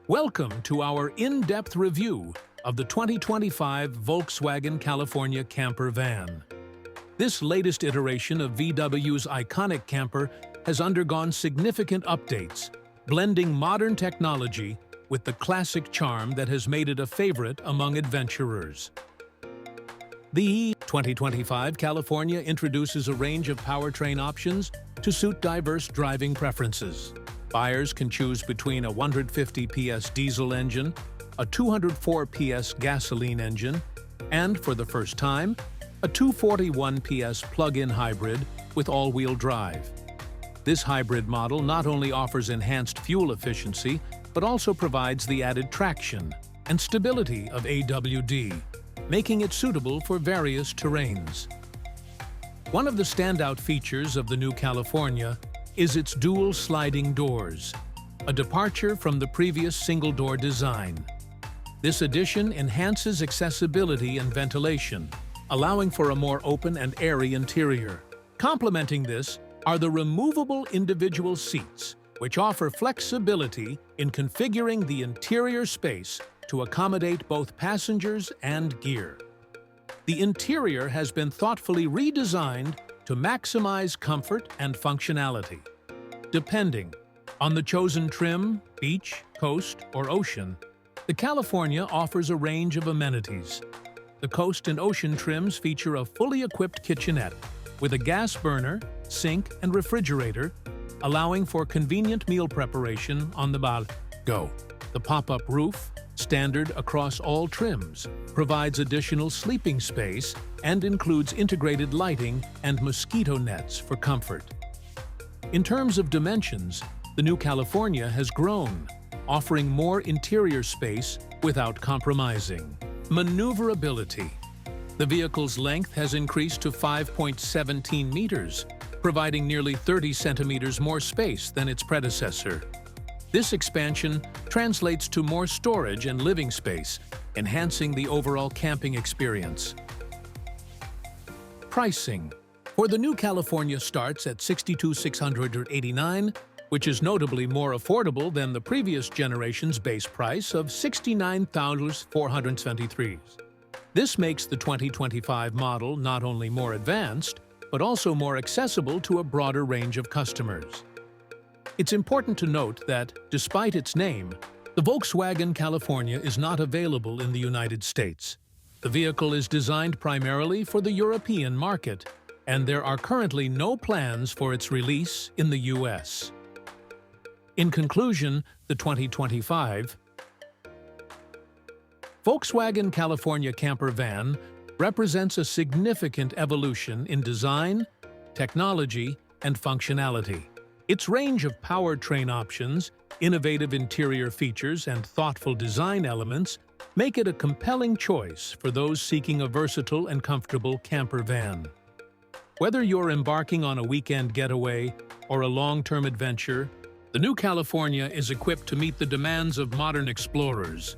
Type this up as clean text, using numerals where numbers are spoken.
Welcome to our in-depth review of the 2025 Volkswagen California Camper van. This latest iteration of VW's iconic camper has undergone significant updates, blending modern technology with the classic charm that has made it a favorite among adventurers. The 2025 California introduces a range of powertrain options to suit diverse driving preferences. Buyers can choose between a 150 PS diesel engine, a 204 PS gasoline engine, and, for the first time, a 241 PS plug-in hybrid with all-wheel drive. This hybrid model not only offers enhanced fuel efficiency, but also provides the added traction and stability of AWD, making it suitable for various terrains. One of the standout features of the new California is its dual sliding doors, a departure from the previous single-door design. This addition enhances accessibility and ventilation, allowing for a more open and airy interior. Complementing this are the removable individual seats, which offer flexibility in configuring the interior space to accommodate both passengers and gear. The interior has been thoughtfully redesigned to maximize comfort and functionality. Depending on the chosen trim, beach, coast, or ocean, the California offers a range of amenities. The coast and ocean trims feature a fully equipped kitchenette with a gas burner, sink, and refrigerator, allowing for convenient meal preparation on the go. The pop-up roof, standard across all trims, provides additional sleeping space and includes integrated lighting and mosquito nets for comfort. In terms of dimensions, the new California has grown, offering more interior space without compromising. Maneuverability. The vehicle's length has increased to 5.17 meters, providing nearly 30 centimeters more space than its predecessor. This expansion translates to more storage and living space, enhancing the overall camping experience. Pricing. For the new California starts at $62,689, which is notably more affordable than the previous generation's base price of $69,423. This makes the 2025 model not only more advanced, but also more accessible to a broader range of customers. It's important to note that, despite its name, the Volkswagen California is not available in the United States. The vehicle is designed primarily for the European market, and there are currently no plans for its release in the US. In conclusion, the 2025 Volkswagen California Camper van represents a significant evolution in design, technology, and functionality. Its range of powertrain options, innovative interior features, and thoughtful design elements make it a compelling choice for those seeking a versatile and comfortable camper van. Whether you're embarking on a weekend getaway or a long-term adventure, the new California is equipped to meet the demands of modern explorers.